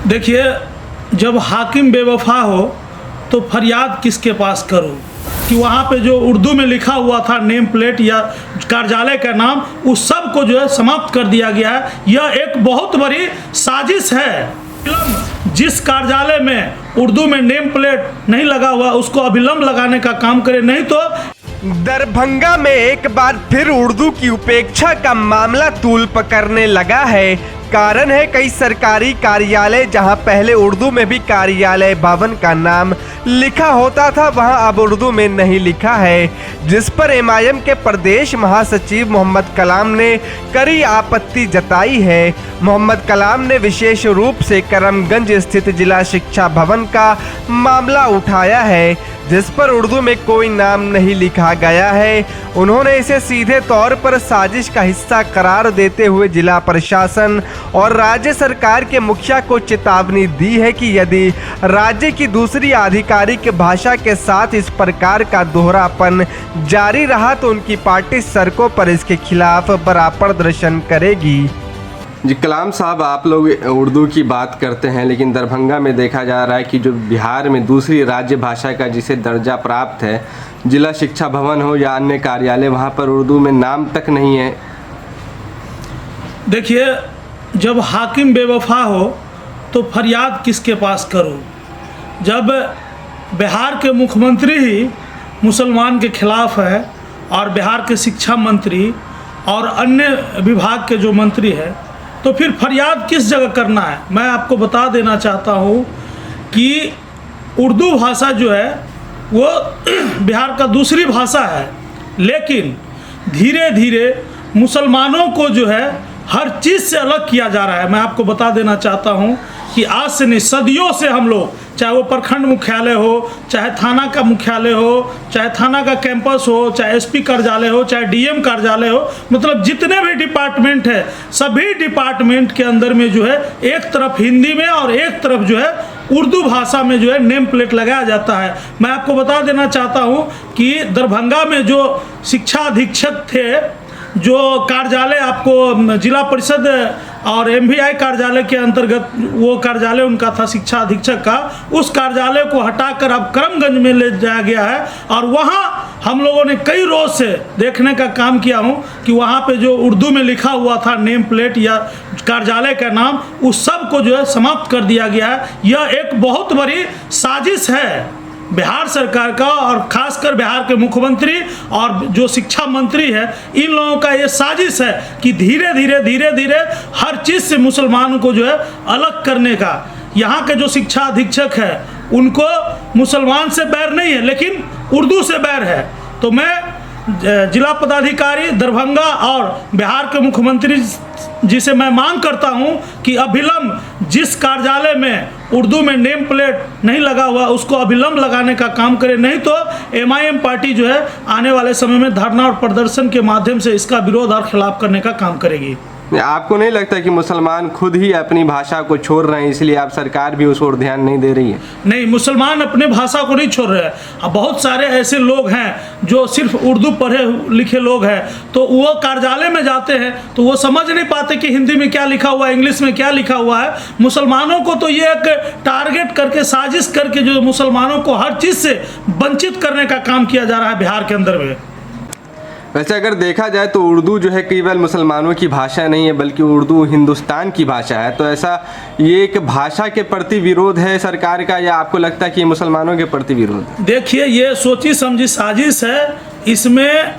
देखिए, जब हाकिम बेवफा हो तो फरियाद किसके पास करूं कि वहाँ पे जो उर्दू में लिखा हुआ था नेम प्लेट या कार्यालय का नाम, उस सब को जो है समाप्त कर दिया गया है। यह एक बहुत बड़ी साजिश है। जिस कार्यालय में उर्दू में नेम प्लेट नहीं लगा हुआ उसको अविलंब लगाने का काम करे, नहीं तो दरभंगा में एक बार फिर उर्दू की उपेक्षा का मामला तूल पकड़ने लगा है। कारण है कई सरकारी कार्यालय जहां पहले उर्दू में भी कार्यालय भवन का नाम लिखा होता था, वहां अब उर्दू में नहीं लिखा है, जिस पर एमआईएम के प्रदेश महासचिव मोहम्मद कलाम ने कड़ी आपत्ति जताई है। मोहम्मद कलाम ने विशेष रूप से करमगंज स्थित जिला शिक्षा भवन का मामला उठाया है, जिस पर उर्दू में कोई नाम नहीं लिखा गया है। उन्होंने इसे सीधे तौर पर साजिश का हिस्सा करार देते हुए जिला प्रशासन और राज्य सरकार के मुखिया को चेतावनी दी है कि यदि राज्य की दूसरी आधिकारिक भाषा के साथ इस प्रकार का दोहरापन जारी रहा तो उनकी पार्टी सड़कों पर इसके खिलाफ बड़ा प्रदर्शन करेगी। जी कलाम साहब, आप लोग उर्दू की बात करते हैं, लेकिन दरभंगा में देखा जा रहा है कि जो बिहार में दूसरी राज्य भाषा का जिसे दर्जा प्राप्त है, जिला शिक्षा भवन हो या अन्य कार्यालय, वहाँ पर उर्दू में नाम तक नहीं है। देखिए, जब हाकिम बेवफा हो तो फरियाद किसके पास करूं? जब बिहार के मुख्यमंत्री ही मुसलमान के खिलाफ है और बिहार के शिक्षा मंत्री और अन्य विभाग के जो मंत्री है, तो फिर फरियाद किस जगह करना है? मैं आपको बता देना चाहता हूँ कि उर्दू भाषा जो है वो बिहार का दूसरी भाषा है, लेकिन धीरे धीरे मुसलमानों को जो है हर चीज़ से अलग किया जा रहा है। मैं आपको बता देना चाहता हूँ कि आज से नहीं, सदियों से हम लोग, चाहे वो प्रखंड मुख्यालय हो, चाहे थाना का मुख्यालय हो, चाहे थाना का कैंपस हो, चाहे एसपी कार्यालय हो, चाहे डीएम कार्यालय हो, मतलब जितने भी डिपार्टमेंट है, सभी डिपार्टमेंट के अंदर में जो है एक तरफ हिंदी में और एक तरफ जो है उर्दू भाषा में जो है नेम प्लेट लगाया जाता है। मैं आपको बता देना चाहता हूँ कि दरभंगा में जो शिक्षा अधीक्षक थे, जो कार्यालय आपको जिला परिषद और एमवीआई कार्यालय के अंतर्गत वो कार्यालय उनका था शिक्षा अधीक्षक का, उस कार्यालय को हटाकर अब करमगंज में ले जाया गया है। और वहाँ हम लोगों ने कई रोज से देखने का काम किया हूँ कि वहाँ पे जो उर्दू में लिखा हुआ था नेम प्लेट या कार्यालय का नाम, उस सब को जो है समाप्त कर दिया गया है। यह एक बहुत बड़ी साजिश है बिहार सरकार का, और खासकर बिहार के मुख्यमंत्री और जो शिक्षा मंत्री है, इन लोगों का ये साजिश है कि धीरे धीरे हर चीज़ से मुसलमानों को जो है अलग करने का। यहाँ के जो शिक्षा अधीक्षक है उनको मुसलमान से बैर नहीं है, लेकिन उर्दू से बैर है। तो मैं जिला पदाधिकारी दरभंगा और बिहार के मुख्यमंत्री जी से मैं मांग करता हूं कि अविलंब जिस कार्यालय में उर्दू में नेम प्लेट नहीं लगा हुआ उसको अविलंब लगाने का काम करे, नहीं तो एमआईएम पार्टी जो है आने वाले समय में धरना और प्रदर्शन के माध्यम से इसका विरोध और खिलाफ करने का काम करेगी। आपको नहीं लगता कि मुसलमान खुद ही अपनी भाषा को छोड़ रहे हैं, इसलिए आप सरकार भी उस ओर ध्यान नहीं दे रही है? नहीं, मुसलमान अपने भाषा को नहीं छोड़ रहे हैं। अब बहुत सारे ऐसे लोग हैं जो सिर्फ उर्दू पढ़े लिखे लोग हैं, तो वो कार्यालय में जाते हैं तो वो समझ नहीं पाते कि हिंदी में क्या लिखा हुआ है, इंग्लिश में क्या लिखा हुआ है। मुसलमानों को तो ये एक टारगेट करके, साजिश करके जो मुसलमानों को हर चीज़ से वंचित करने का काम किया जा रहा है बिहार के अंदर में। वैसे अगर देखा जाए तो उर्दू जो है केवल मुसलमानों की भाषा नहीं है, बल्कि उर्दू हिंदुस्तान की भाषा है। तो ऐसा ये एक भाषा के प्रति विरोध है सरकार का, या आपको लगता है कि मुसलमानों के प्रति विरोध है? देखिए, ये सोची समझी साजिश है। इसमें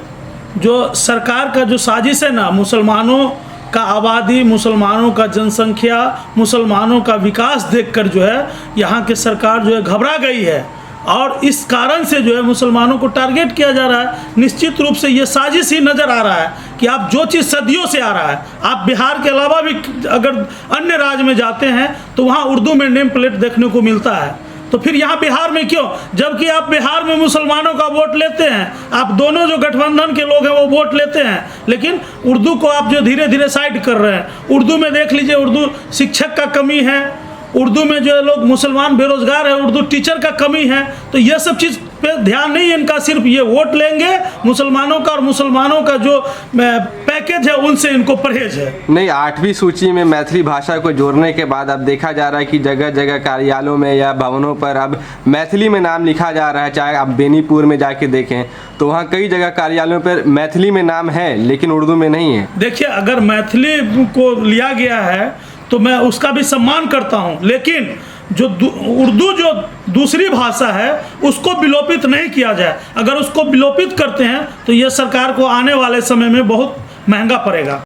जो सरकार का जो साजिश है ना, मुसलमानों का आबादी, मुसलमानों का जनसंख्या, मुसलमानों का विकास देखकर जो है यहाँ की सरकार जो है घबरा गई है, और इस कारण से जो है मुसलमानों को टारगेट किया जा रहा है। निश्चित रूप से ये साजिश ही नज़र आ रहा है कि आप जो चीज़ सदियों से आ रहा है, आप बिहार के अलावा भी अगर अन्य राज्य में जाते हैं तो वहाँ उर्दू में नेम प्लेट देखने को मिलता है, तो फिर यहाँ बिहार में क्यों? जबकि आप बिहार में मुसलमानों का वोट लेते हैं, आप दोनों जो गठबंधन के लोग हैं वो वोट लेते हैं, लेकिन उर्दू को आप जो धीरे धीरे साइड कर रहे हैं। उर्दू में देख लीजिए, उर्दू शिक्षक का कमी है, उर्दू में जो है लोग मुसलमान बेरोजगार है, उर्दू टीचर का कमी है। तो यह सब चीज़ पे ध्यान नहीं इनका, सिर्फ ये वोट लेंगे मुसलमानों का और मुसलमानों का जो पैकेज है उनसे इनको परहेज है। नहीं, 8वीं सूची में मैथिली भाषा को जोड़ने के बाद अब देखा जा रहा है कि जगह जगह कार्यालयों में या भवनों पर अब मैथिली में नाम लिखा जा रहा है। चाहे आप बेनीपुर में जाके देखें तो वहाँ कई जगह कार्यालयों पर मैथिली में नाम है लेकिन उर्दू में नहीं है। देखिए, अगर मैथिली को लिया गया है तो मैं उसका भी सम्मान करता हूँ, लेकिन जो उर्दू जो दूसरी भाषा है उसको विलोपित नहीं किया जाए। अगर उसको विलोपित करते हैं तो ये सरकार को आने वाले समय में बहुत महंगा पड़ेगा।